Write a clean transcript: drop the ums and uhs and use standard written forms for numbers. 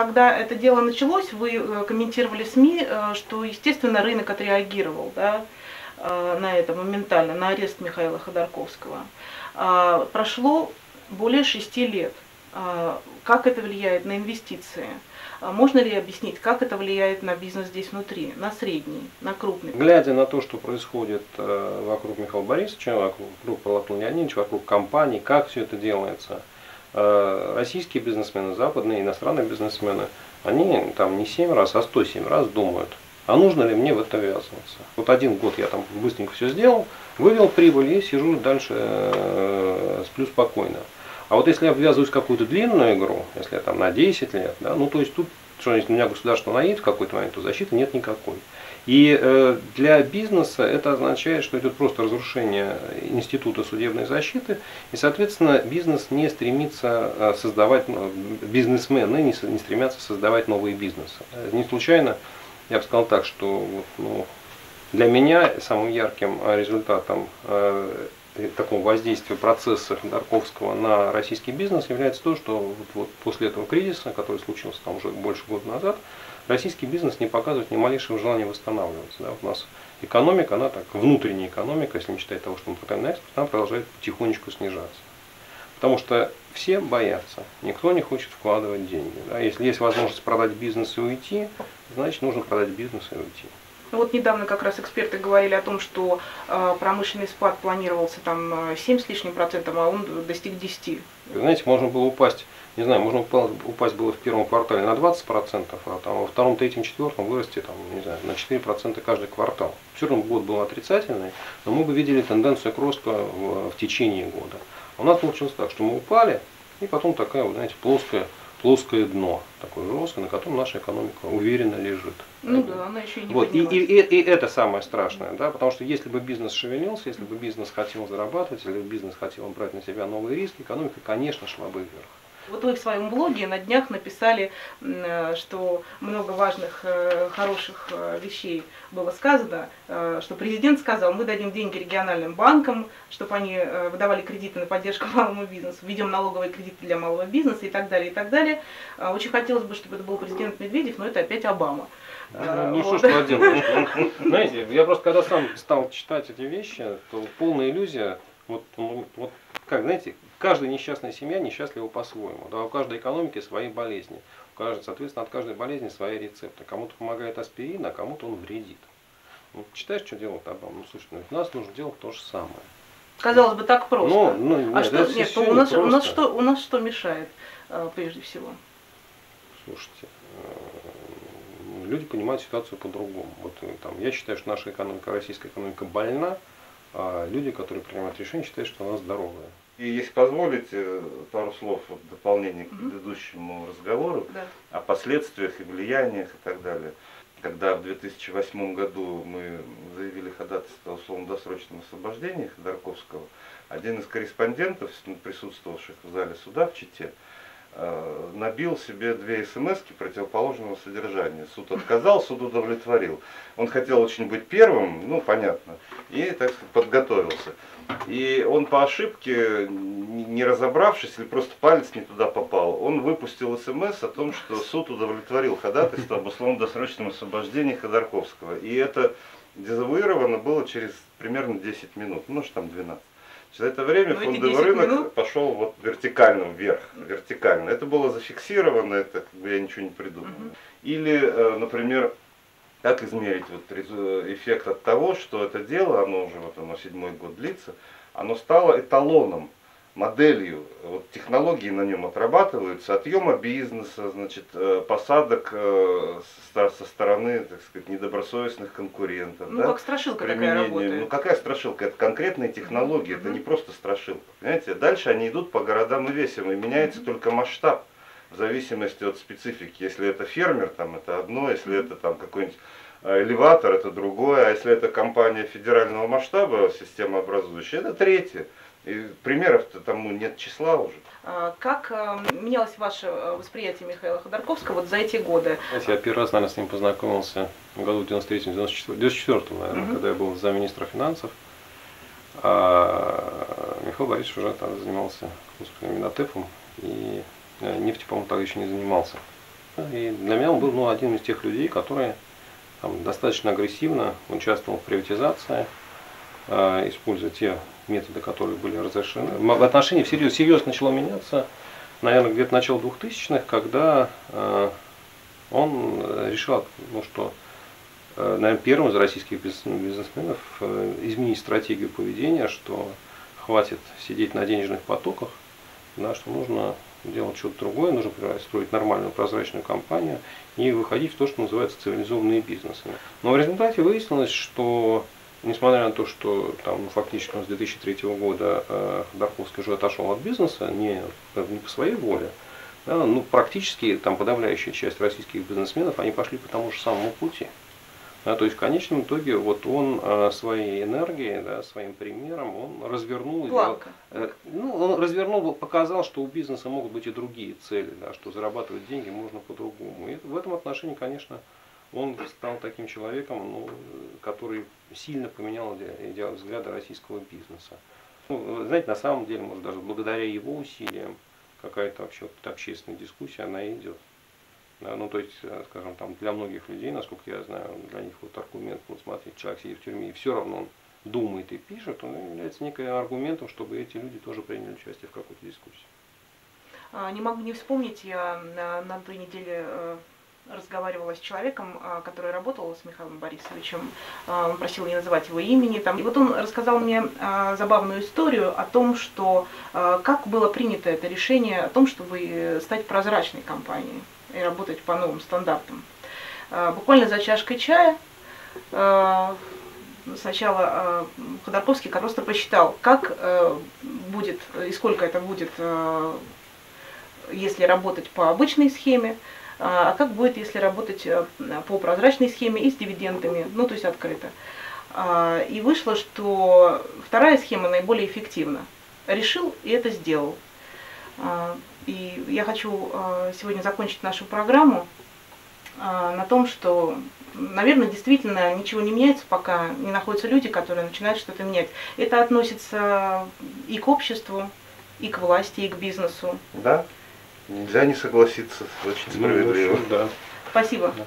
когда это дело началось, вы комментировали СМИ, что, естественно, рынок отреагировал, да, на это моментально, на арест Михаила Ходорковского. Прошло более 6 лет. Как это влияет на инвестиции? Можно ли объяснить, как это влияет на бизнес здесь внутри, на средний, на крупный? Глядя на то, что происходит вокруг Михаила Борисовича, вокруг Павла Леонидовича, вокруг компаний, как все это делается, российские бизнесмены, западные, иностранные бизнесмены, они там не 7 раз, а 107 раз думают, а нужно ли мне в это ввязываться. Вот 1 год я там быстренько все сделал, вывел прибыль и сижу дальше сплю спокойно. А вот если я ввязываюсь в какую-то длинную игру, если я там на 10 лет, да, ну то есть тут, что если у меня государство наедет в какой-то момент, то защиты нет никакой. И для бизнеса это означает, что идет просто разрушение института судебной защиты, и, соответственно, бизнес не стремится создавать, бизнесмены не стремятся создавать новые бизнесы. Не случайно, я бы сказал так, что для меня самым ярким результатом такого воздействия процесса Ходорковского на российский бизнес является то, что вот после этого кризиса, который случился там уже больше года назад, российский бизнес не показывает ни малейшего желания восстанавливаться. Да? У нас экономика, она так, внутренняя экономика, если не считать того, что мы продаем на экспорт, она продолжает потихонечку снижаться. Потому что все боятся, никто не хочет вкладывать деньги. Да? Если есть возможность продать бизнес и уйти, значит нужно продать бизнес и уйти. Вот недавно как раз эксперты говорили о том, что промышленный спад планировался там 7 с лишним процентом, а он достиг 10. Знаете, можно было упасть, не знаю, можно упасть было в первом квартале на 20%, а там во втором, третьем, четвертом вырасти там, не знаю, на 4% каждый квартал. Все равно год был отрицательный, но мы бы видели тенденцию к росту в течение года. У нас получилось так, что мы упали, и потом такая, вот, знаете, плоское дно, такое жесткое, на котором наша экономика уверенно лежит. Ну да, она еще и не вот, поднимается. И это самое страшное, да, потому что если бы бизнес шевелился, если бы бизнес хотел зарабатывать, если бы бизнес хотел брать на себя новые риски, экономика, конечно, шла бы вверх. Вот вы в своем блоге на днях написали, что много важных, хороших вещей было сказано, что президент сказал, мы дадим деньги региональным банкам, чтобы они выдавали кредиты на поддержку малому бизнесу, введем налоговые кредиты для малого бизнеса и так далее, и так далее. Очень хотелось бы, чтобы это был президент Медведев, но это опять Обама. Ну что ж поделать. Знаете, я просто когда сам стал читать эти вещи, то полная иллюзия, вот как, знаете, каждая несчастная семья несчастлива по-своему. Да, у каждой экономики свои болезни. Соответственно, от каждой болезни свои рецепты. Кому-то помогает аспирин, а кому-то он вредит. Вот, читаешь, что делает Обама? Ну, слушай, у нас нужно делать то же самое. Казалось бы, так просто. Нет, у нас что мешает, прежде всего? Слушайте, люди понимают ситуацию по-другому. Вот, там, я считаю, что наша экономика, российская экономика больна, а люди, которые принимают решения, считают, что она здоровая. И если позволите, пару слов в дополнение к предыдущему разговору о последствиях и влияниях и так далее. Когда в 2008 году мы заявили ходатайство о условно-досрочном освобождении Ходорковского, один из корреспондентов, присутствовавших в зале суда в Чите, набил себе 2 смски противоположного содержания. Суд отказал, суд удовлетворил. Он хотел очень быть первым, ну понятно, и, так сказать, подготовился. И он по ошибке, не разобравшись, или просто палец не туда попал, он выпустил смс о том, что суд удовлетворил ходатайство об условно-досрочном освобождении Ходорковского. И это дезавуировано было через примерно 10 минут, ну что там 12. За это время фондовый рынок пошел вот вертикально вверх, вертикально. Это было зафиксировано, это как бы я ничего не придумал. Или, например, как измерить вот эффект от того, что это дело, оно уже вот оно 7-й год длится, оно стало эталоном, моделью, вот технологии на нем отрабатываются, отъема бизнеса, значит, посадок со стороны, так сказать, недобросовестных конкурентов. Ну, да? Как страшилка такая работает. Ну, какая страшилка? Это конкретные технологии, это не просто страшилка. Понимаете? Дальше они идут по городам и весям, и меняется только масштаб в зависимости от специфики. Если это фермер, там это одно, если это там какой-нибудь элеватор, это другое, а если это компания федерального масштаба, системообразующая, это третье. И примеров-то тому нет числа уже. Как менялось ваше восприятие Михаила Ходорковского вот за эти годы? Я первый раз, наверное, с ним познакомился в году 93-94, наверное, когда я был замминистра финансов. А Михаил Борисович уже там занимался Минотепом и нефтью, по-моему, тогда еще не занимался. И для меня он был один из тех людей, которые достаточно агрессивно участвовал в приватизации, используя те методы, которые были разрешены. В отношении всерьез начало меняться, наверное, где-то начало 2000-х, когда он решил, что, наверное, первым из российских бизнесменов изменить стратегию поведения, что хватит сидеть на денежных потоках, да, что нужно делать что-то другое, нужно строить нормальную прозрачную компанию и выходить в то, что называется цивилизованные бизнесы. Но в результате выяснилось, что несмотря на то, что фактически с 2003 года Ходорковский уже отошел от бизнеса, не по своей воле, да, практически подавляющая часть российских бизнесменов, они пошли по тому же самому пути. Да, то есть в конечном итоге он своей энергией, да, своим примером, он развернул, показал, что у бизнеса могут быть и другие цели, да, что зарабатывать деньги можно по-другому. И в этом отношении, конечно, он стал таким человеком, который сильно поменял взгляды российского бизнеса. Знаете, на самом деле, может, даже благодаря его усилиям какая-то вообще общественная дискуссия, она идет. Да, то есть, скажем, для многих людей, насколько я знаю, для них аргумент, смотрите, человек сидит в тюрьме и все равно он думает и пишет, он является неким аргументом, чтобы эти люди тоже приняли участие в какой-то дискуссии. Не могу не вспомнить, я на той неделе разговаривала с человеком, который работал с Михаилом Борисовичем, он просил не называть его имени. И вот он рассказал мне забавную историю о том, что как было принято это решение о том, чтобы стать прозрачной компанией и работать по новым стандартам. Буквально за чашкой чая сначала Ходорковский просто посчитал, как будет и сколько это будет, если работать по обычной схеме, а как будет, если работать по прозрачной схеме и с дивидендами, то есть открыто. И вышло, что вторая схема наиболее эффективна. Решил и это сделал. И я хочу сегодня закончить нашу программу на том, что, наверное, действительно ничего не меняется, пока не находятся люди, которые начинают что-то менять. Это относится и к обществу, и к власти, и к бизнесу. Да, нельзя не согласиться, очень справедливо. Спасибо. Да.